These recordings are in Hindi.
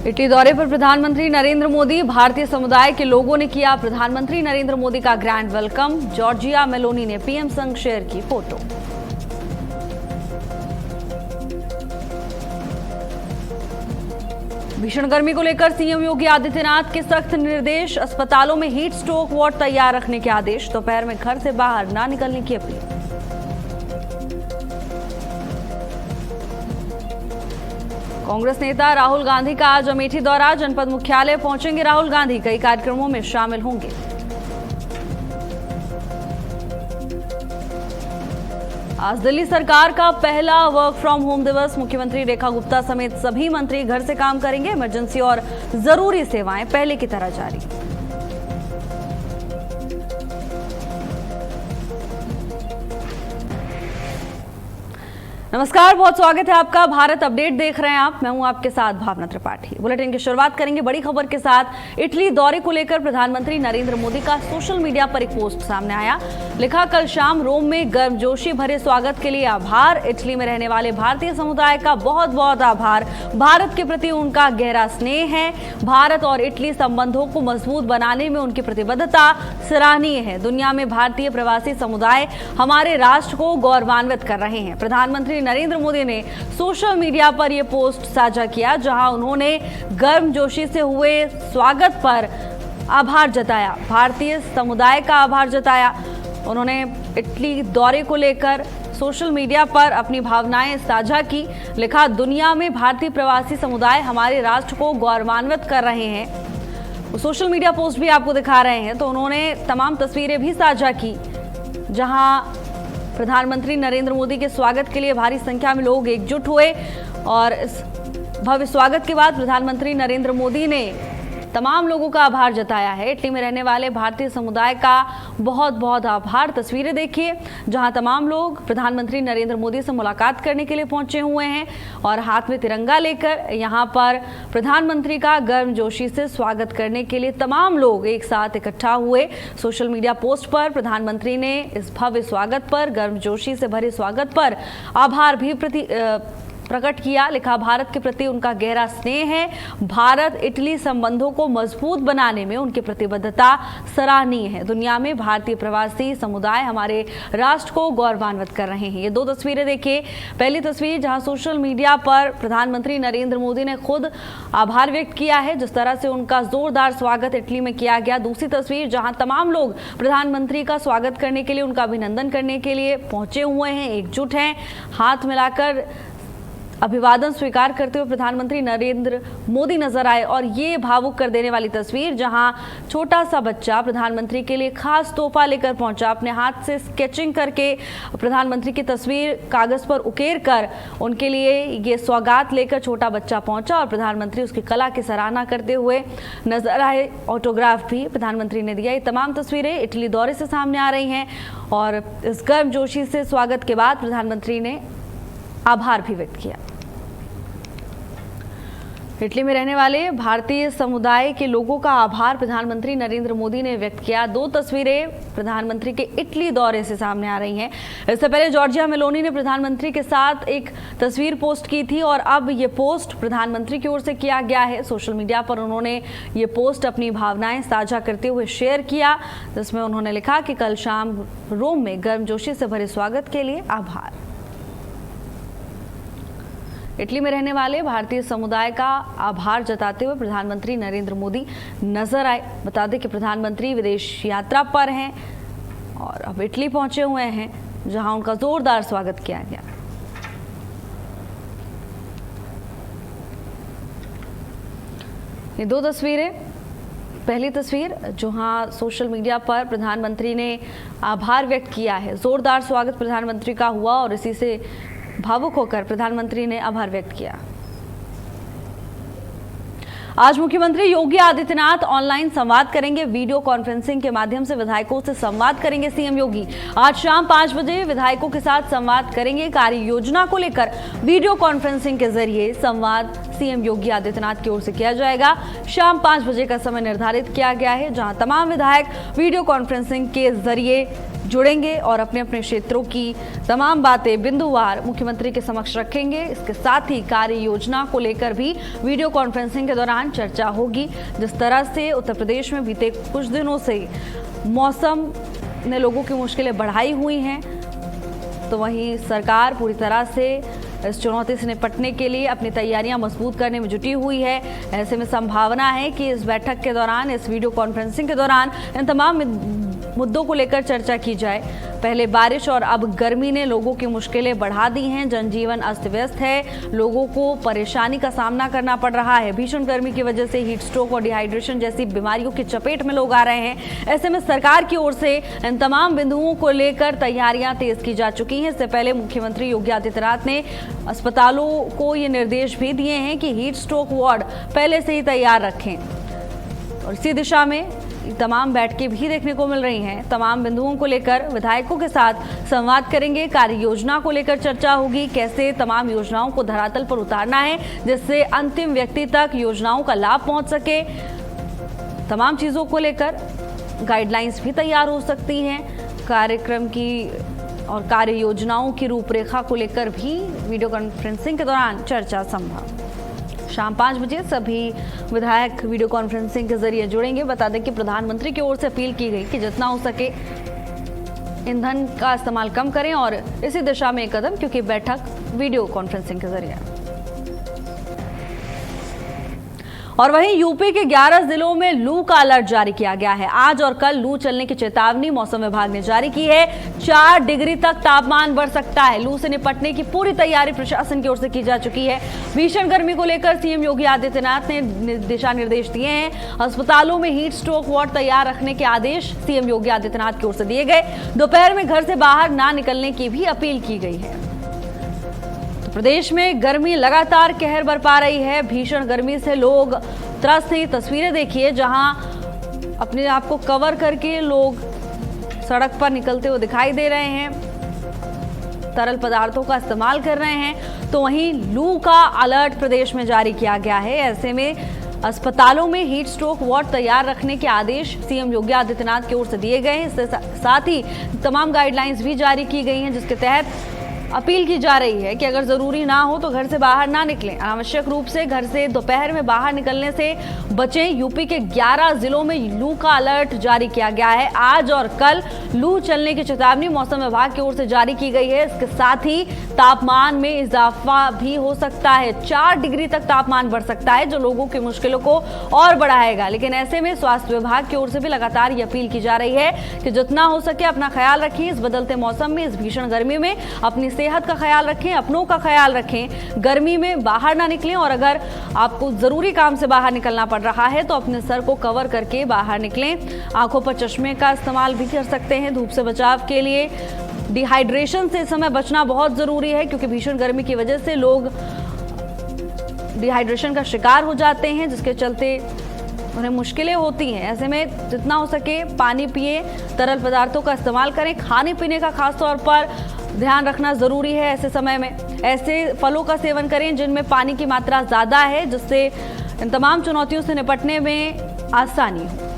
इटली दौरे पर प्रधानमंत्री नरेंद्र मोदी। भारतीय समुदाय के लोगों ने किया प्रधानमंत्री नरेंद्र मोदी का ग्रैंड वेलकम। जॉर्जिया मेलोनी ने पीएम संग शेयर की फोटो। भीषण गर्मी को लेकर सीएम योगी आदित्यनाथ के सख्त निर्देश। अस्पतालों में हीट स्ट्रोक वार्ड तैयार रखने के आदेश। दोपहर में घर से बाहर ना निकलने की अपील। कांग्रेस नेता राहुल गांधी का आज अमेठी दौरा। जनपद मुख्यालय पहुंचेंगे राहुल गांधी। कई कार्यक्रमों में शामिल होंगे। आज दिल्ली सरकार का पहला वर्क फ्रॉम होम दिवस। मुख्यमंत्री रेखा गुप्ता समेत सभी मंत्री घर से काम करेंगे। इमरजेंसी और जरूरी सेवाएं पहले की तरह जारी। नमस्कार, बहुत स्वागत है आपका। भारत अपडेट देख रहे हैं आप। मैं हूं आपके साथ भावना त्रिपाठी। बुलेटिन की शुरुआत करेंगे बड़ी खबर के साथ। इटली दौरे को लेकर प्रधानमंत्री नरेंद्र मोदी का सोशल मीडिया पर एक पोस्ट सामने आया। लिखा, कल शाम रोम में गर्मजोशी भरे स्वागत के लिए आभार। इटली में रहने वाले भारतीय समुदाय का बहुत बहुत आभार। भारत के प्रति उनका गहरा स्नेह है। भारत और इटली संबंधों को मजबूत बनाने में उनकी प्रतिबद्धता सराहनीय है। दुनिया में भारतीय प्रवासी समुदाय हमारे राष्ट्र को गौरवान्वित कर रहे हैं। प्रधानमंत्री नरेंद्र मोदी ने सोशल मीडिया पर यह पोस्ट साझा किया, जहां उन्होंने गर्मजोशी से हुए स्वागत पर आभार जताया, भारतीय समुदाय का आभार जताया। उन्होंने इटली दौरे को लेकर सोशल मीडिया पर अपनी भावनाएं साझा की। लिखा, दुनिया में भारतीय प्रवासी समुदाय हमारे राष्ट्र को गौरवान्वित कर रहे हैं। सोशल मीडिया पोस्ट भी आपको दिखा रहे हैं। तो उन्होंने तमाम तस्वीरें भी साझा की, जहां प्रधानमंत्री नरेंद्र मोदी के स्वागत के लिए भारी संख्या में लोग एकजुट हुए। और इस भव्य स्वागत के बाद प्रधानमंत्री नरेंद्र मोदी ने तमाम लोगों का आभार जताया है। इटली में रहने वाले भारतीय समुदाय का बहुत बहुत आभार। तस्वीरें देखिए, जहां तमाम लोग प्रधानमंत्री नरेंद्र मोदी से मुलाकात करने के लिए पहुंचे हुए हैं और हाथ में तिरंगा लेकर यहां पर प्रधानमंत्री का गर्मजोशी से स्वागत करने के लिए तमाम लोग एक साथ इकट्ठा हुए। सोशल मीडिया पोस्ट पर प्रधानमंत्री ने इस भव्य स्वागत पर, गर्मजोशी से भरे स्वागत पर आभार भी प्रकट किया। लिखा, भारत के प्रति उनका गहरा स्नेह है। भारत इटली संबंधों को मजबूत बनाने में उनकी प्रतिबद्धता सराहनीय है। दुनिया में भारतीय प्रवासी समुदाय हमारे राष्ट्र को गौरवान्वित कर रहे हैं। ये दो तस्वीरें देखिए। पहली तस्वीर जहां सोशल मीडिया पर प्रधानमंत्री नरेंद्र मोदी ने खुद आभार व्यक्त किया है, जिस तरह से उनका जोरदार स्वागत इटली में किया गया। दूसरी तस्वीर जहां तमाम लोग प्रधानमंत्री का स्वागत करने के लिए, उनका अभिनंदन करने के लिए पहुंचे हुए हैं, एकजुट हैं, हाथ मिलाकर अभिवादन स्वीकार करते हुए प्रधानमंत्री नरेंद्र मोदी नजर आए। और ये भावुक कर देने वाली तस्वीर, जहां छोटा सा बच्चा प्रधानमंत्री के लिए खास तोहफा लेकर पहुंचा। अपने हाथ से स्केचिंग करके प्रधानमंत्री की तस्वीर कागज पर उकेर कर उनके लिए ये सौगात लेकर छोटा बच्चा पहुंचा और प्रधानमंत्री उसकी कला की सराहना करते हुए नजर आए। ऑटोग्राफ भी प्रधानमंत्री ने दिया। ये तमाम तस्वीरें इटली दौरे से सामने आ रही हैं और इस गर्मजोशी से स्वागत के बाद प्रधानमंत्री ने आभार भी व्यक्त किया। इटली में रहने वाले भारतीय समुदाय के लोगों का आभार प्रधानमंत्री नरेंद्र मोदी ने व्यक्त किया। दो तस्वीरें प्रधानमंत्री के इटली दौरे से सामने आ रही हैं। इससे पहले जॉर्जिया मेलोनी ने प्रधानमंत्री के साथ एक तस्वीर पोस्ट की थी और अब ये पोस्ट प्रधानमंत्री की ओर से किया गया है। सोशल मीडिया पर उन्होंने ये पोस्ट अपनी भावनाएं साझा करते हुए शेयर किया, जिसमें उन्होंने लिखा कि कल शाम रोम में गर्मजोशी से भरे स्वागत के लिए आभार। इटली में रहने वाले भारतीय समुदाय का आभार जताते हुए प्रधानमंत्री नरेंद्र मोदी नजर आए। बता दें कि प्रधानमंत्री विदेश यात्रा पर हैं और अब इटली पहुंचे हुए हैं, जहां उनका जोरदार स्वागत किया गया। ये दो तस्वीरें। पहली तस्वीर जहां सोशल मीडिया पर प्रधानमंत्री ने आभार व्यक्त किया है। जोरदार स्वागत प्रधानमंत्री का हुआ और इसी से भावुक होकर प्रधानमंत्री ने आभार व्यक्त किया। आज मुख्यमंत्री योगी आदित्यनाथ ऑनलाइन संवाद करेंगे। वीडियो कॉन्फ्रेंसिंग के माध्यम से विधायकों से संवाद करेंगे सीएम योगी। आज शाम 5 बजे विधायकों के साथ संवाद करेंगे। कार्य योजना को लेकर वीडियो कॉन्फ्रेंसिंग के जरिए संवाद सीएम योगी आदित्यनाथ की ओर से किया जाएगा। शाम 5 बजे का समय निर्धारित किया गया है, जहां तमाम विधायक वीडियो कॉन्फ्रेंसिंग के जरिए जुड़ेंगे और अपने अपने क्षेत्रों की तमाम बातें बिंदुवार मुख्यमंत्री के समक्ष रखेंगे। इसके साथ ही कार्य योजना को लेकर भी वीडियो कॉन्फ्रेंसिंग के दौरान चर्चा होगी। जिस तरह से उत्तर प्रदेश में बीते कुछ दिनों से मौसम ने लोगों की मुश्किलें बढ़ाई हुई हैं, तो वहीं सरकार पूरी तरह से इस चुनौती से निपटने के लिए अपनी तैयारियां मजबूत करने में जुटी हुई है। ऐसे में संभावना है कि इस बैठक के दौरान, इस वीडियो कॉन्फ्रेंसिंग के दौरान इन तमाम मुद्दों को लेकर चर्चा की जाए। पहले बारिश और अब गर्मी ने लोगों की मुश्किलें बढ़ा दी हैं। जनजीवन अस्त व्यस्त है, लोगों को परेशानी का सामना करना पड़ रहा है। भीषण गर्मी की वजह से हीट स्ट्रोक और डिहाइड्रेशन जैसी बीमारियों की चपेट में लोग आ रहे हैं। ऐसे में सरकार की ओर से इन तमाम बिंदुओं को लेकर तैयारियां तेज की जा चुकी हैं। इससे पहले मुख्यमंत्री योगी आदित्यनाथ ने अस्पतालों को ये निर्देश भी दिए हैं कि हीट स्ट्रोक वार्ड पहले से ही तैयार रखें, और इसी दिशा में तमाम बैठकें भी देखने को मिल रही हैं। तमाम बिंदुओं को लेकर विधायकों के साथ संवाद करेंगे। कार्य योजना को लेकर चर्चा होगी, कैसे तमाम योजनाओं को धरातल पर उतारना है जिससे अंतिम व्यक्ति तक योजनाओं का लाभ पहुंच सके। तमाम चीजों को लेकर गाइडलाइंस भी तैयार हो सकती हैं। कार्यक्रम की और कार्य योजनाओं की रूपरेखा को लेकर भी वीडियो कॉन्फ्रेंसिंग के दौरान चर्चा संभव। शाम 5 बजे सभी विधायक वीडियो कॉन्फ्रेंसिंग के जरिए जुड़ेंगे। बता दें कि प्रधानमंत्री की ओर से अपील की गई कि जितना हो सके ईंधन का इस्तेमाल कम करें, और इसी दिशा में एक कदम, क्योंकि बैठक वीडियो कॉन्फ्रेंसिंग के जरिए। और वहीं यूपी के 11 जिलों में लू का अलर्ट जारी किया गया है। आज और कल लू चलने की चेतावनी मौसम विभाग ने जारी की है। 4 डिग्री तक तापमान बढ़ सकता है। लू से निपटने की पूरी तैयारी प्रशासन की ओर से की जा चुकी है। भीषण गर्मी को लेकर सीएम योगी आदित्यनाथ ने दिशा निर्देश दिए हैं। अस्पतालों में हीट स्ट्रोक वार्ड तैयार रखने के आदेश सीएम योगी आदित्यनाथ की ओर से दिए गए। दोपहर में घर से बाहर ना निकलने की भी अपील की गई है। प्रदेश में गर्मी लगातार कहर बरपा रही है। भीषण गर्मी से लोग त्रस्त हैं। तस्वीरें देखिए जहां अपने आप को कवर करके लोग सड़क पर निकलते हुए दिखाई दे रहे हैं, तरल पदार्थों का इस्तेमाल कर रहे हैं। तो वहीं लू का अलर्ट प्रदेश में जारी किया गया है। ऐसे में अस्पतालों में हीट स्ट्रोक वार्ड तैयार रखने के आदेश सीएम योगी आदित्यनाथ की ओर से दिए गए हैं। इसके साथ ही तमाम गाइडलाइंस भी जारी की गई हैं, जिसके तहत अपील की जा रही है कि अगर जरूरी ना हो तो घर से बाहर ना निकलें। अनावश्यक रूप से घर से दोपहर में बाहर निकलने से बचें। यूपी के 11 जिलों में लू का अलर्ट जारी किया गया है। आज और कल लू चलने की चेतावनी मौसम विभाग की ओर से जारी की गई है। इसके साथ ही तापमान में इजाफा भी हो सकता है। 4 डिग्री तक तापमान बढ़ सकता है, जो लोगों की मुश्किलों को और बढ़ाएगा। लेकिन ऐसे में स्वास्थ्य विभाग की ओर से भी लगातार ये अपील की जा रही है कि जितना हो सके अपना ख्याल रखें। इस बदलते मौसम में, इस भीषण गर्मी में अपनी सेहत का ख्याल रखें, अपनों का ख्याल रखें। गर्मी में बाहर ना निकलें, और अगर आपको जरूरी काम से बाहर निकलना पड़ रहा है तो अपने सर को कवर करके बाहर निकलें। आंखों पर चश्मे का इस्तेमाल भी कर सकते हैं धूप से बचाव के लिए। डिहाइड्रेशन से इस समय बचना बहुत जरूरी है, क्योंकि भीषण गर्मी की वजह से लोग डिहाइड्रेशन का शिकार हो जाते हैं, जिसके चलते उन्हें मुश्किलें होती हैं। ऐसे में जितना हो सके पानी पिए, तरल पदार्थों का इस्तेमाल करें। खाने पीने का खास तौर पर ध्यान रखना जरूरी है। ऐसे समय में ऐसे फलों का सेवन करें जिनमें पानी की मात्रा ज्यादा है, जिससे इन तमाम चुनौतियों से निपटने में आसानी हो।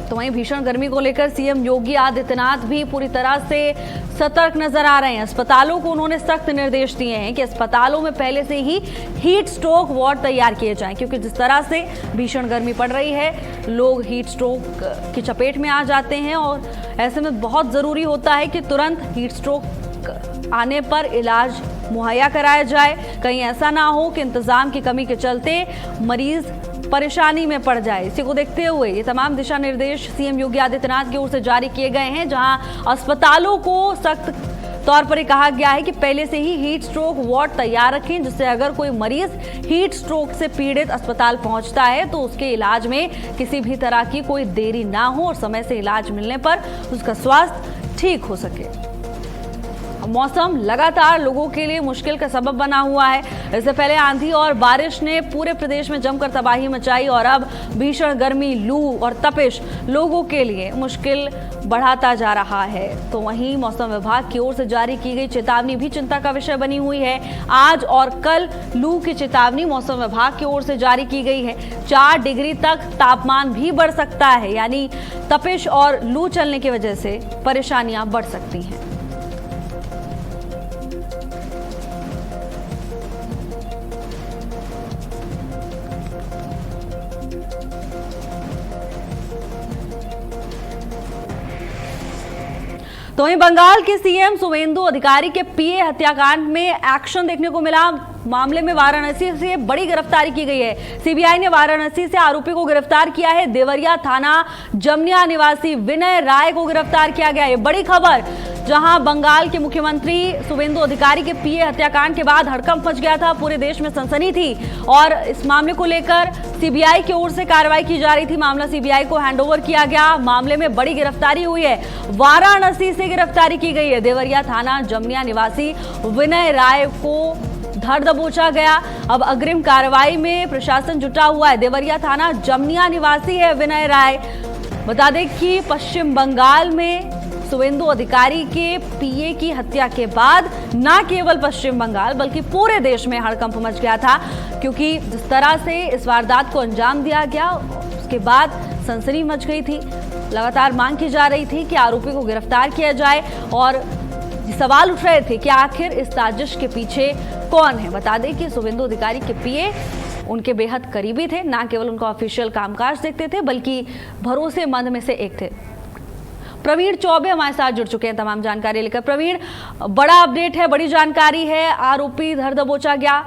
तो वहीं भीषण गर्मी को लेकर सीएम योगी आदित्यनाथ भी पूरी तरह से सतर्क नजर आ रहे हैं। अस्पतालों को उन्होंने सख्त निर्देश दिए हैं कि अस्पतालों में पहले से ही हीट स्ट्रोक वार्ड तैयार किए जाएं, क्योंकि जिस तरह से भीषण गर्मी पड़ रही है, लोग हीट स्ट्रोक की चपेट में आ जाते हैं। और ऐसे में बहुत ज़रूरी होता है कि तुरंत हीट स्ट्रोक आने पर इलाज मुहैया कराया जाए। कहीं ऐसा ना हो कि इंतजाम की कमी के चलते मरीज परेशानी में पड़ जाए। इसी को देखते हुए ये तमाम दिशा निर्देश सीएम योगी आदित्यनाथ की ओर से जारी किए गए हैं, जहां अस्पतालों को सख्त तौर पर कहा गया है कि पहले से ही हीट स्ट्रोक वार्ड तैयार रखें, जिससे अगर कोई मरीज हीट स्ट्रोक से पीड़ित अस्पताल पहुंचता है तो उसके इलाज में किसी भी तरह की कोई देरी ना हो और समय से इलाज मिलने पर उसका स्वास्थ्य ठीक हो सके। मौसम लगातार लोगों के लिए मुश्किल का सबब बना हुआ है। इससे पहले आंधी और बारिश ने पूरे प्रदेश में जमकर तबाही मचाई और अब भीषण गर्मी, लू और तपिश लोगों के लिए मुश्किल बढ़ाता जा रहा है। तो वहीं मौसम विभाग की ओर से जारी की गई चेतावनी भी चिंता का विषय बनी हुई है। आज और कल लू की चेतावनी मौसम विभाग की ओर से जारी की गई है। 4 डिग्री तक तापमान भी बढ़ सकता है, यानी तपिश और लू चलने की वजह से परेशानियां बढ़ सकती हैं। तो वहीं बंगाल के सीएम शुवेंदु अधिकारी के पीए हत्याकांड में एक्शन देखने को मिला। मामले में वाराणसी से बड़ी गिरफ्तारी की गई है। सीबीआई ने वाराणसी से आरोपी को गिरफ्तार किया है। देवरिया थाना जमनिया निवासी विनय राय को गिरफ्तार किया गया है। बड़ी खबर, जहां बंगाल के मुख्यमंत्री शुवेंदु अधिकारी के पीए हत्याकांड के बाद हड़कंप मच गया था, पूरे देश में सनसनी थी और इस मामले को लेकर सीबीआई की ओर से कार्रवाई की जा रही थी। मामला सीबीआई को हैंडओवर किया गया। मामले में बड़ी गिरफ्तारी हुई है। वाराणसी से गिरफ्तारी की गई है। देवरिया थाना जमनिया निवासी विनय राय को धर दबोचा गया। अब अग्रिम कार्रवाई में प्रशासन जुटा हुआ है। देवरिया थाना जमनिया निवासी है विनय राय। बता दें कि पश्चिम बंगाल में शुवेंदु अधिकारी के पीए की हत्या के बाद न केवल पश्चिम बंगाल बल्कि पूरे देश में हड़कंप मच गया था, क्योंकि जिस तरह से इस वारदात को अंजाम दिया गया उसके बाद सनसनी मच गई थी। लगातार मांग की जा रही थी कि आरोपी को गिरफ्तार किया जाए और सवाल उठ रहे थे कि आखिर इस साजिश के पीछे कौन है। बता दें कि शुवेंदु अधिकारी के पीए उनके बेहद करीबी थे, ना केवल उनका ऑफिशियल कामकाज देखते थे बल्कि भरोसेमंद में से एक थे। प्रवीण चौबे हमारे साथ जुड़ चुके हैं तमाम जानकारी लेकर। प्रवीण, बड़ा अपडेट है, बड़ी जानकारी है, आरोपी धर दबोचा गया,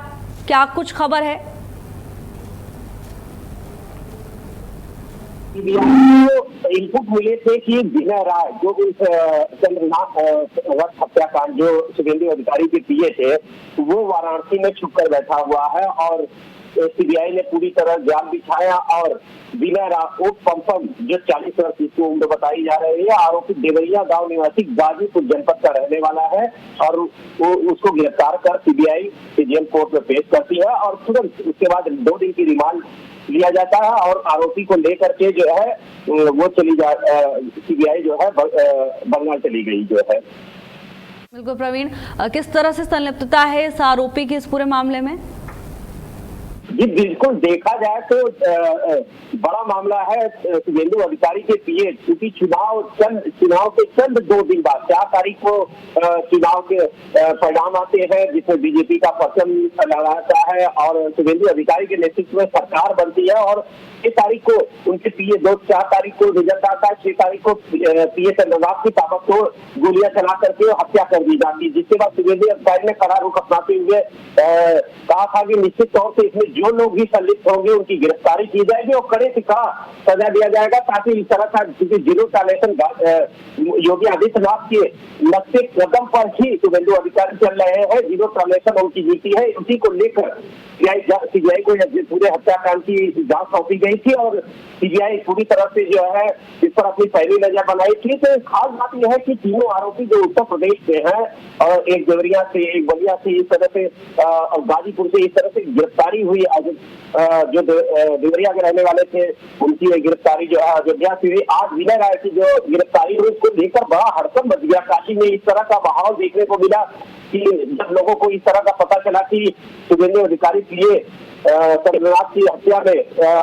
क्या कुछ खबर है? इनपुट मिले थे कि विनय राय जो इस चंद्रनाथ हत्याकांड जो शुवेंदु अधिकारी के पीए थे, वो वाराणसी में छुप कर बैठा हुआ है और सीबीआई ने पूरी तरह जाल बिछाया और विनय राय पंपम जो 40 वर्ष की उम्र बताई जा रही है, आरोपी देवरिया गांव निवासी गाजीपुर जनपद का रहने वाला है और वो उसको गिरफ्तार कर सीबीआई के जेल कोर्ट में पेश करती है और तुरंत उसके बाद 2 दिन की रिमांड लिया जाता है और आरोपी को लेकर के जो है वो सीबीआई जो है बंगाल चली गई जो है। बिल्कुल प्रवीण, किस तरह से संलिप्तता है इस आरोपी की इस पूरे मामले में? जी बिल्कुल, देखा जाए तो बड़ा मामला है शुवेंदु अधिकारी के पीए, क्योंकि चुनाव के चंद 2 दिन बाद 4 तारीख को चुनाव के परिणाम आते हैं जिसमें बीजेपी का परचम लहराता है और शुवेंदु अधिकारी के नेतृत्व में सरकार बनती है और 6 तारीख को उनके पीए 4 तारीख को रिजल्ट आता है। 6 तारीख को पीए चंद्रनाथ की ताबड़तोड़ गोलियां चला करके हत्या कर दी जाती है, जिसके बाद शुवेंदु अधिकारी ने कड़ा रुख अपनाते हुए कहा था कि निश्चित तौर से इसमें जो लोग भी संलिप्त होंगे उनकी गिरफ्तारी की जाएगी और कड़े से कड़ा सजा दिया जाएगा, ताकि इस तरह का जीरो टॉलरेंस योगी आदित्यनाथ के नक्शे कदम पर ही शुवेंदु अधिकारी चल रहे हैं। जीरो टॉलरेंस उनकी नीति है, उसी को लेकर सीबीआई को पूरे हत्याकांड की जांच सौंपी गई थी और सीबीआई पूरी तरह से जो है इस पर अपनी पहली नजर बनाई थी। तो खास बात यह है कि तीनों आरोपी जो उत्तर प्रदेश से हैं और एक देवरिया से, एक बलिया से, इस तरह से और गाजीपुर से इस तरह से गिरफ्तारी हुई। जो देवरिया के रहने वाले थे उनकी गिरफ्तारी जो है अयोध्या से हुई। आज विनय राय की जो गिरफ्तारी हुई उसको लेकर बड़ा हड़कंप मच गया। काशी में इस तरह का माहौल देखने को मिला कि जब लोगों को इस तरह का पता चला कि शुवेंदु अधिकारी पीए चंद्रनाथ की हत्या में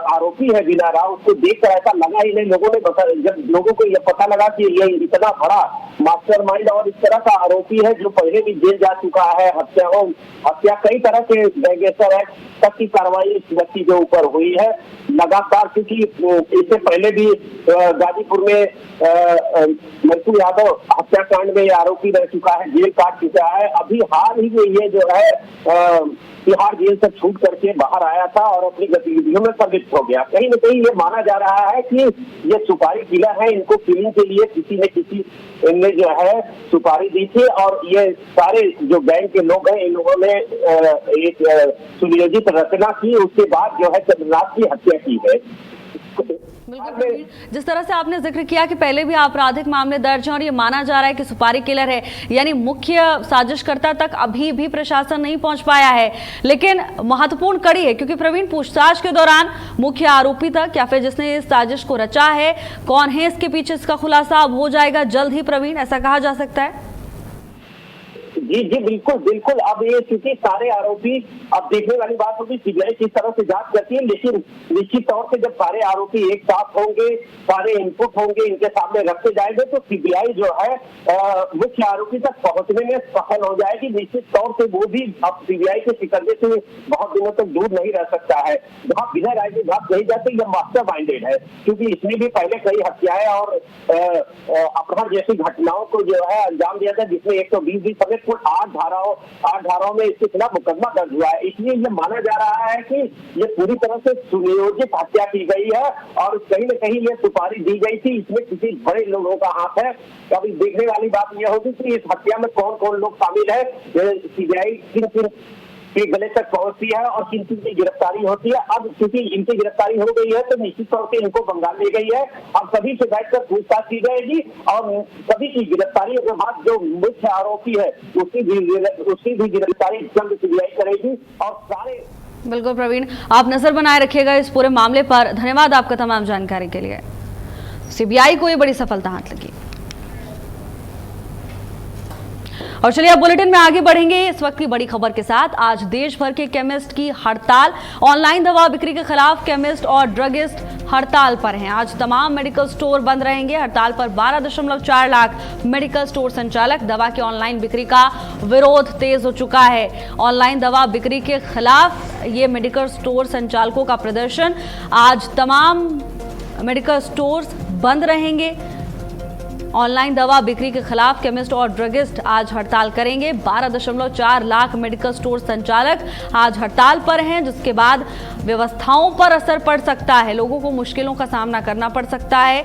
आरोपी है विनय राय, उसको देखकर ऐसा लगा ही नहीं। लोगों ने जब लोगों को यह पता लगा कि ये इतना बड़ा मास्टरमाइंड और इस तरह का आरोपी है जो पहले भी जेल जा चुका है, हत्या कई तरह के गैंगस्टर एक्ट तक की कार्रवाई इस व्यक्ति के ऊपर हुई है लगातार, क्योंकि इससे पहले भी गाजीपुर में मरकू यादव हत्याकांड में आरोपी रह चुका है, जेल काट चुका है। अभी हाल ही में ये जो है तिहाड़ जेल से छूट करके बाहर आया था और अपनी गतिविधियों में संलिप्त हो गया। कहीं न कहीं ये माना जा रहा है कि ये सुपारी किलर है, इनको किलिंग के लिए किसी न किसी ने जो है सुपारी दी थी और ये सारे जो गैंग के लोग हैं इन लोगों ने एक सुनियोजित रचना की, उसके बाद जो है चंद्रनाथ की हत्या की है। बिल्कुल प्रवीण, जिस तरह से आपने जिक्र किया कि पहले भी आपराधिक मामले दर्ज हैं और ये माना जा रहा है कि सुपारी किलर है, यानी मुख्य साजिशकर्ता तक अभी भी प्रशासन नहीं पहुंच पाया है। लेकिन महत्वपूर्ण कड़ी है क्योंकि प्रवीण, पूछताछ के दौरान मुख्य आरोपी तक या फिर जिसने इस साजिश को रचा है, कौन है इसके पीछे, इसका खुलासा अब हो जाएगा जल्द ही प्रवीण, ऐसा कहा जा सकता है? जी जी बिल्कुल बिल्कुल। अब ये चूंकि सारे आरोपी, अब देखने वाली बात होगी सीबीआई किस तरह से जांच करती है, लेकिन निश्चित तौर से जब सारे आरोपी एक साथ होंगे, सारे इनपुट होंगे, इनके सामने रखे जाएंगे, तो सीबीआई जो है मुख्य आरोपी तक पहुंचने में सफल हो जाएगी। निश्चित तौर से वो भी अब सीबीआई के शिकंजे से बहुत दिनों तक दूर नहीं रह सकता है। जहाँ बिना राय के बात कही जाती है, यह मास्टर माइंडेड है, क्योंकि इसने भी पहले कई हत्याएं और अपहरण जैसी घटनाओं को जो है अंजाम दिया था, जिसमें 120 समेत कुल 8 धाराओं में इसके खिलाफ मुकदमा दर्ज हुआ है। इसलिए ये माना जा रहा है कि ये पूरी तरह से सुनियोजित हत्या की गई है और कहीं न कहीं ये सुपारी दी गई थी, इसमें किसी बड़े लोगों का हाथ है। अभी देखने वाली बात यह होगी कि इस हत्या में कौन कौन लोग शामिल है, सीबीआई किन किन के गले तक पहुंचती है और किन किन की गिरफ्तारी होती है। अब क्योंकि इनकी गिरफ्तारी हो गई है तो निश्चित तौर से इनको बंगाल ली गई है। अब सभी से बैठकर पूछताछ की जाएगी और सभी की गिरफ्तारी के बाद जो मुख्य आरोपी है उसकी भी गिरफ्तारी जल्द सीबीआई करेगी। और सारे बिल्कुल प्रवीण, आप नजर बनाए रखिएगा इस पूरे मामले पर। धन्यवाद आपका तमाम जानकारी के लिए। सीबीआई को ये बड़ी सफलता हाथ लगी। और चलिए अब बुलेटिन में आगे बढ़ेंगे इस वक्त की बड़ी खबर के साथ। आज देश भर के केमिस्ट की हड़ताल। ऑनलाइन दवा बिक्री के खिलाफ केमिस्ट और ड्रगिस्ट हड़ताल पर हैं। आज तमाम मेडिकल स्टोर बंद रहेंगे। हड़ताल पर 12.4 लाख मेडिकल स्टोर संचालक। दवा की ऑनलाइन बिक्री का विरोध तेज हो चुका है। ऑनलाइन दवा बिक्री के खिलाफ ये मेडिकल स्टोर संचालकों का प्रदर्शन। आज तमाम मेडिकल स्टोर्स बंद रहेंगे। ऑनलाइन दवा बिक्री के खिलाफ केमिस्ट और ड्रगिस्ट आज हड़ताल करेंगे। 12.4 लाख मेडिकल स्टोर संचालक आज हड़ताल पर हैं, जिसके बाद व्यवस्थाओं पर असर पड़ सकता है। लोगों को मुश्किलों का सामना करना पड़ सकता है।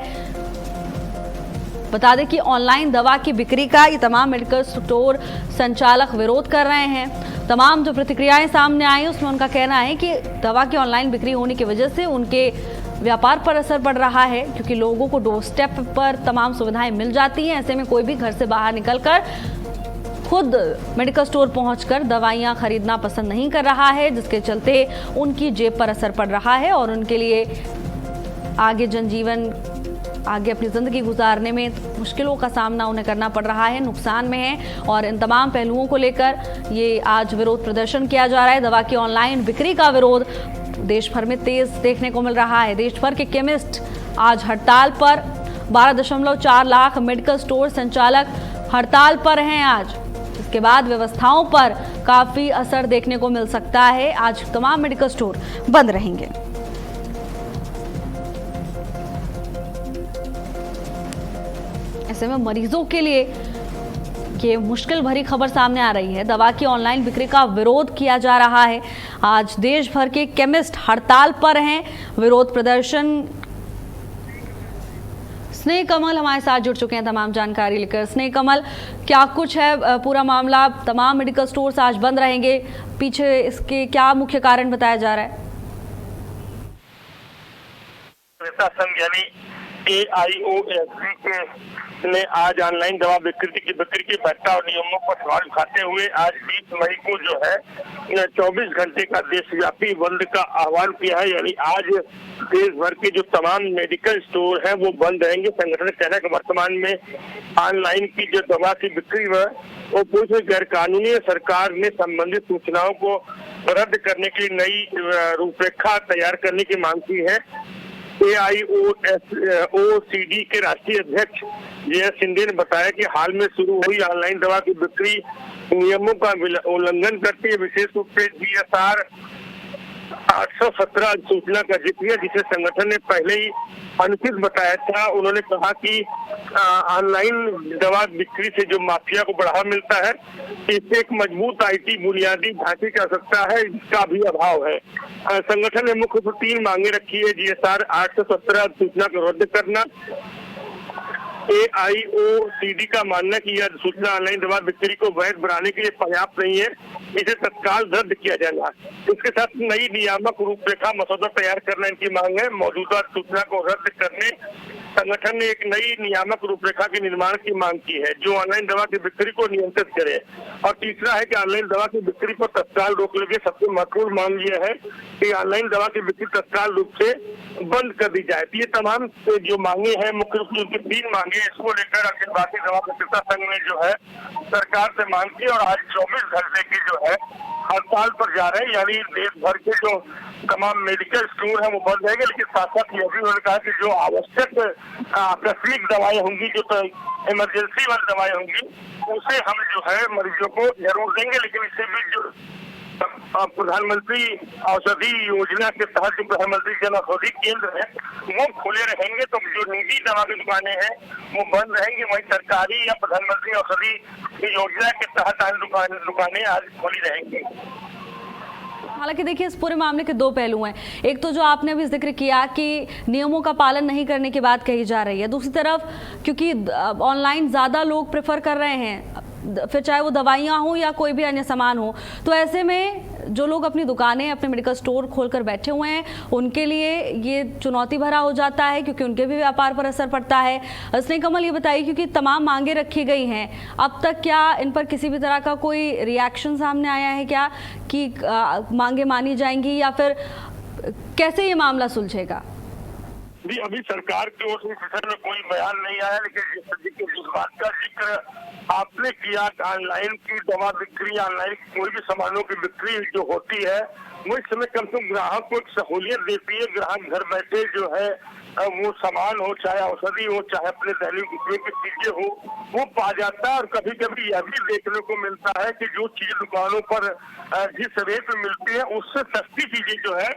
बता दें कि ऑनलाइन दवा की बिक्री का ये तमाम मेडिकल स्टोर संचालक विरोध कर रहे हैं। तमाम जो प्रतिक्रियाएं सामने आई उसमें उनका कहना है कि दवा की ऑनलाइन बिक्री होने की वजह से उनके व्यापार पर असर पड़ रहा है, क्योंकि लोगों को डोर स्टेप पर तमाम सुविधाएं मिल जाती हैं। ऐसे में कोई भी घर से बाहर निकलकर खुद मेडिकल स्टोर पहुंचकर दवाइयां खरीदना पसंद नहीं कर रहा है, जिसके चलते उनकी जेब पर असर पड़ रहा है और उनके लिए आगे अपनी जिंदगी गुजारने में मुश्किलों का सामना उन्हें करना पड़ रहा है, नुकसान में है। और इन तमाम पहलुओं को लेकर ये आज विरोध प्रदर्शन किया जा रहा है। दवा की ऑनलाइन बिक्री का विरोध देश भर में तेज देखने को मिल रहा है। देश भर के केमिस्ट आज हड़ताल पर। 12.4 लाख मेडिकल स्टोर संचालक हड़ताल पर हैं आज। इसके बाद व्यवस्थाओं पर काफी असर देखने को मिल सकता है। आज तमाम मेडिकल स्टोर बंद रहेंगे। ऐसे में मरीजों के लिए ये मुश्किल भरी खबर सामने आ रही है। दवा की ऑनलाइन बिक्री का विरोध किया जा रहा है। आज देश भर के केमिस्ट हड़ताल पर हैं। विरोध प्रदर्शन। स्नेह कमल हमारे साथ जुड़ चुके हैं तमाम जानकारी लेकर। स्नेह कमल, क्या कुछ है पूरा मामला? तमाम मेडिकल स्टोर्स आज बंद रहेंगे, पीछे इसके क्या मुख्य कारण बताया जा रहा है? AIOSP ने आज ऑनलाइन दवा बिक्री की भत्ता और नियमों पर सवाल उठाते हुए आज 20 मई को जो है 24 घंटे का देशव्यापी बंद का आह्वान किया है। यानी आज देश भर के जो तमाम मेडिकल स्टोर हैं वो बंद रहेंगे। संगठन का कहना है कि वर्तमान में ऑनलाइन की जो दवा की बिक्री है वो पूरी गैर कानूनी है। सरकार ने संबंधित सूचनाओं को रद्द करने के लिए नई रूपरेखा तैयार करने की मांग की है। AIOCD के राष्ट्रीय अध्यक्ष जय सिंधे ने बताया कि हाल में शुरू हुई ऑनलाइन दवा की बिक्री नियमों का उल्लंघन करती है। विशेष रूप से GSR 817 सूचना का जिक्र किया, जिसे संगठन ने पहले ही अनुचित बताया था। उन्होंने कहा कि ऑनलाइन दवा बिक्री से जो माफिया को बढ़ावा मिलता है, इससे एक मजबूत IT बुनियादी ढांचे की आवश्यकता है, इसका भी अभाव है। संगठन ने मुख्य 3 मांगे रखी है। GSR 817 सूचना को रद्द करना, AIOCD का मानना है कि यह सूचना ऑनलाइन दवा बिक्री को वैध बनाने के लिए पर्याप्त नहीं है, इसे तत्काल रद्द किया जाएगा। इसके साथ नई नियामक रूपरेखा मसौदा तैयार करना इनकी मांग है। मौजूदा सूचना को रद्द करने संगठन ने एक नई नियामक रूपरेखा के निर्माण की मांग की है, जो ऑनलाइन दवा की बिक्री को नियंत्रित करे। और तीसरा है कि ऑनलाइन दवा की बिक्री पर तत्काल रोक लगे। सबसे महत्वपूर्ण मांग यह है कि ऑनलाइन दवा की बिक्री तत्काल रूप से बंद कर दी जाए। ये तमाम जो मांगे हैं, मुख्य रूप से उनकी 3 मांगे, इसको लेकर अखिल भारतीय दवा विक्रेता संघ ने जो है सरकार से मांग की और आज 24 घंटे की जो है हड़ताल पर जा रहे हैं। यानी देश भर के जो तमाम मेडिकल स्टोर हैं वो बंद रहेंगे, लेकिन साथ साथ यह भी उन्होंने कहा कि जो आवश्यक आकस्मिक दवाएं होंगी, जो तो इमरजेंसी वाली दवाएं होंगी, उसे हम जो है मरीजों को जरूर देंगे। लेकिन इससे भी जो प्रधानमंत्री औषधि योजना के तहत जो प्रधानमंत्री जन औषधि केंद्र है वो खुले रहेंगे, तो जो निजी दवा की दुकानें हैं वो बंद रहेंगी। वहीं सरकारी या प्रधानमंत्री औषधि योजना के तहत दुकानें आज खुली रहेंगी। हालांकि देखिए, इस पूरे मामले के 2 पहलू हैं। एक तो जो आपने अभी जिक्र किया कि नियमों का पालन नहीं करने की बात कही जा रही है, दूसरी तरफ क्योंकि ऑनलाइन ज़्यादा लोग प्रेफर कर रहे हैं, फिर चाहे वो दवाइयाँ हो या कोई भी अन्य सामान हो, तो ऐसे में जो लोग अपनी दुकानें, अपने मेडिकल स्टोर खोलकर बैठे हुए हैं, उनके लिए ये चुनौती भरा हो जाता है, क्योंकि उनके भी व्यापार पर असर पड़ता है। स्नेह कमल, ये बताइए, क्योंकि तमाम मांगे रखी गई हैं, अब तक क्या इन पर किसी भी तरह का कोई रिएक्शन सामने आया है क्या कि मांगे मानी जाएंगी, या फिर कैसे ये मामला सुलझेगा? जी, अभी सरकार की ओर से सदन में कोई बयान नहीं आया, लेकिन जिस बात का जिक्र आपने किया, ऑनलाइन की दवा बिक्री, ऑनलाइन कोई भी सामानों की बिक्री जो होती है, वो इस समय कम से कम ग्राहक को एक सहूलियत देती है। ग्राहक घर बैठे जो है वो सामान हो, चाहे औषधि हो, चाहे अपने दैनिक उपयोग की चीजें हो, वो पा जाता है। और कभी कभी यह भी देखने को मिलता है कि जो चीज दुकानों पर जिस रेट में मिलती है, उससे सस्ती चीजें जो है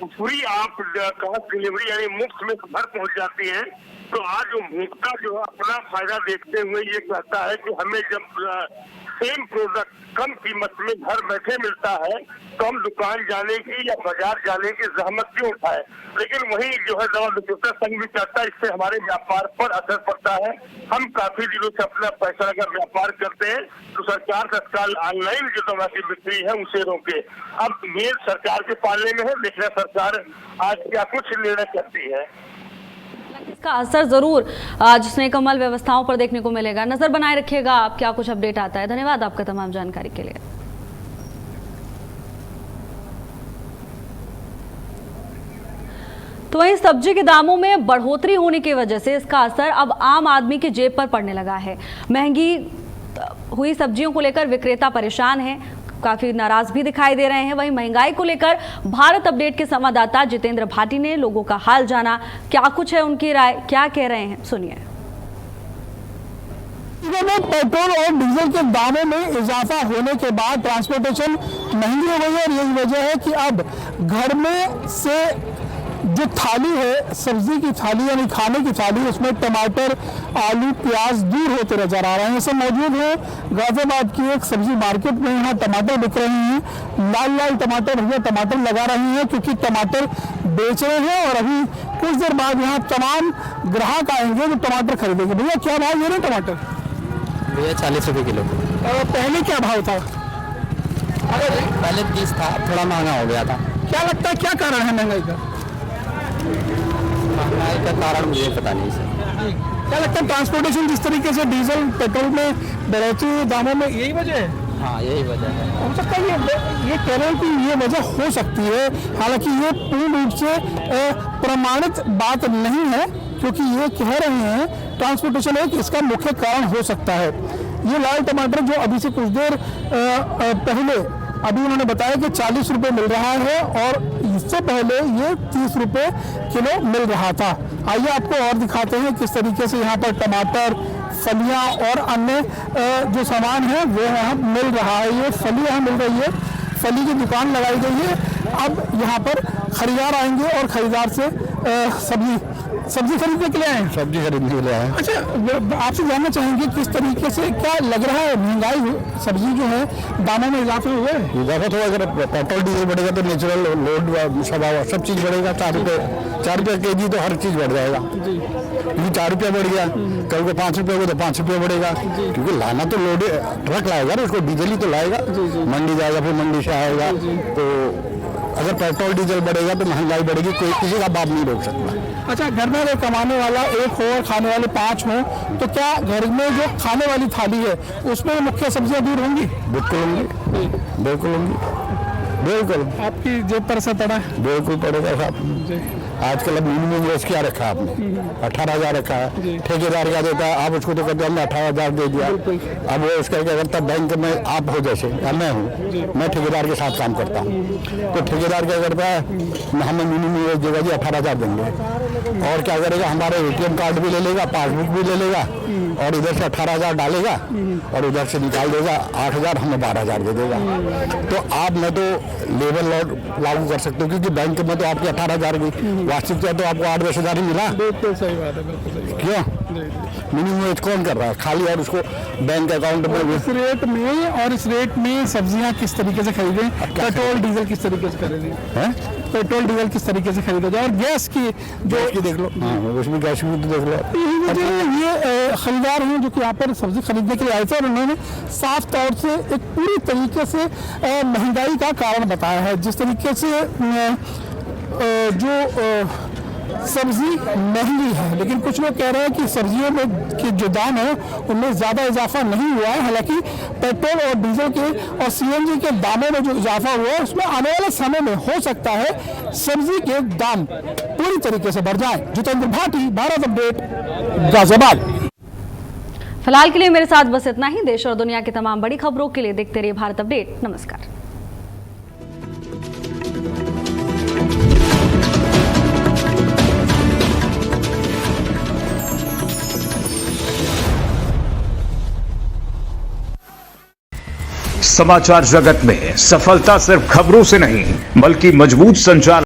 फ्री आप डिलीवरी यानी मुफ्त में घर पहुंच जाती है। तो आज उपभोक्ता जो है अपना फायदा देखते हुए ये कहता है कि हमें जब सेम प्रोडक्ट कम कीमत में घर बैठे मिलता है, तो हम दुकान जाने की या बाजार जाने की जहमत क्यों उठाए। लेकिन वही जो है दवा विक्रेता संघ भी कहता है, इससे हमारे व्यापार पर असर पड़ता है। हम काफी दिनों से अपना पैसा लगा व्यापार करते हैं, तो सरकार तत्काल ऑनलाइन जो दवा की बिक्री है उसे रोके। अब ये सरकार के पाले में है, देखना सरकार आज क्या कुछ निर्णय करती है। इसका असर जरूर आज स्नेह कमल व्यवस्थाओं पर देखने को मिलेगा। नजर बनाए रखिएगा आप, क्या कुछ अपडेट आता है। धन्यवाद आपका तमाम जानकारी के लिए। तो वहीं सब्जी के दामों में बढ़ोतरी होने की वजह से इसका असर अब आम आदमी की जेब पर पड़ने लगा है। महंगी हुई सब्जियों को लेकर विक्रेता परेशान हैं, काफी नाराज भी दिखाई दे रहे हैं। वहीं महंगाई को लेकर भारत अपडेट के संवाददाता जितेंद्र भाटी ने लोगों का हाल जाना, क्या कुछ है उनकी राय, क्या कह रहे हैं, सुनिए। पेट्रोल और डीजल के दामों में इजाफा होने के बाद ट्रांसपोर्टेशन महंगी हो गई है और यही वजह है कि अब घर में से जो थाली है, सब्जी की थाली यानी खाने की थाली, उसमें टमाटर, आलू, प्याज दूर होते नजर आ रहे हैं। ऐसे मौजूद है गाजियाबाद की एक सब्जी मार्केट में, यहाँ टमाटर बिक रहे हैं। लाल लाल टमाटर भैया टमाटर लगा रहे हैं क्योंकि टमाटर बेच रहे हैं और अभी कुछ देर बाद यहाँ तमाम ग्राहक आएंगे जो टमाटर खरीदेंगे। भैया क्या भाव दे रहे हैं टमाटर? भैया 40 रुपये किलो। पहले क्या भाव था? पहले 30 था, थोड़ा महंगा हो गया था। क्या लगता है क्या कारण है महंगाई का? महंगाई का कारण मुझे पता नहीं सर। क्या लगता है ट्रांसपोर्टेशन जिस तरीके से डीजल पेट्रोल में बढ़ोतरी हुई दामों में, यही वजह है? हाँ, यही वजह है। हो सकता है ये कह रहे हैं कि ये वजह हो सकती है, हालांकि ये पूर्ण रूप से प्रमाणित बात नहीं है, क्योंकि ये कह रहे हैं ट्रांसपोर्टेशन है कि इसका मुख्य कारण हो सकता है। ये लाल टमाटर जो अभी से कुछ देर पहले अभी उन्होंने बताया कि 40 रुपये मिल रहा है और इससे पहले ये 30 रुपये किलो मिल रहा था। आइए आपको और दिखाते हैं किस तरीके से यहाँ पर टमाटर, फलियाँ और अन्य जो सामान है वो यहाँ मिल रहा है। ये फली यहाँ मिल रही है, फली की दुकान लगाई गई है। अब यहाँ पर खरीदार आएंगे और खरीदार से सब्जी सब्जी खरीदने के लिए आए हैं? सब्जी खरीदने के लिए आए। अच्छा, आपसे जानना चाहेंगे किस तरीके से क्या लग रहा है, महंगाई सब्जी जो है दामों में इजाफा हुआ है? इजाफा तो अगर पेट्रोल डीजल बढ़ेगा तो नेचुरल लोड सब चीज़ बढ़ेगा। 4 रुपये केजी तो हर चीज़ बढ़ जाएगा। क्योंकि 4 रुपया बढ़ गया, कल को 5 रुपये हो तो 5 रुपये बढ़ेगा। क्योंकि लाना तो लोड ट्रक लाएगा ना, उसको डीजल ही तो लाएगा। मंडी जाएगा, फिर मंडी से आएगा। तो अगर पेट्रोल डीजल बढ़ेगा तो महंगाई बढ़ेगी, कोई किसी का बात नहीं रोक सकता। अच्छा, घर में अगर कमाने वाला एक हो और खाने वाले 5 हों, तो क्या घर में जो खाने वाली थाली है उसमें मुख्य सब्जियां दूर होंगी? बिल्कुल होंगी, बिल्कुल होंगी, बिल्कुल। आपकी जेब पर असर पड़ा है? बिल्कुल पड़ेगा साहब। आजकल अब मिनिमम वेज क्या रखा है आपने? 18,000 रखा है। ठेकेदार क्या देता है? आप उसको तो कहते हमने 18,000 दे दिया। अब वो उसका क्या करता है, बैंक में आप हो जैसे या मैं हूँ, मैं ठेकेदार के साथ काम करता हूँ, तो ठेकेदार क्या करता है, हमें मिनिमम वेज देगा जी 18,000 देंगे। और क्या करेगा, हमारे ATM कार्ड भी ले लेगा, पासबुक भी ले लेगा, और इधर से 18,000 डालेगा और उधर से निकाल देगा 8,000, हमें 12,000 दे देगा। तो आप न तो लेबर लॉ लागू कर सकते हो, क्योंकि बैंक में तो आपके 18,000 की वास्तविकता तो आपको 8-10 हज़ार ही मिला। बिल्कुल सही बात है, बिल्कुल सही बात। क्यों मिनिमम वेज कौन कर रहा है खाली, और उसको बैंक अकाउंट में इस रेट में, और इस रेट में सब्जियां किस तरीके से खरीदें, पेट्रोल डीजल किस तरीके से खरीदें हैं? पेट्रोल डीजल किस तरीके से खरीदा जाए, और गैस की जो की देख लो, उसमें गैस की तो देख लो। ये खरीदार हैं जो कि यहाँ पर सब्जी खरीदने के लिए आए थे, और उन्होंने साफ तौर से एक पूरी तरीके से महंगाई का कारण बताया है। जिस तरीके से जो सब्जी महंगी है, लेकिन कुछ लोग कह रहे हैं कि सब्जियों में के जो दाम है उनमें ज़्यादा इजाफा नहीं हुआ है। हालांकि पेट्रोल और डीजल के और CNG के दामों में जो इजाफा हुआ है उसमें आने वाले समय में हो सकता है सब्जी के दाम पूरी तरीके से बढ़ जाएं। जितेंद्र भाटी, भारत अपडेट, गाजियाबाद। फिलहाल के लिए मेरे साथ बस इतना ही। देश और दुनिया की तमाम बड़ी खबरों के लिए देखते रहिए भारत अपडेट। नमस्कार। समाचार जगत में सफलता सिर्फ खबरों से नहीं, बल्कि मजबूत संचार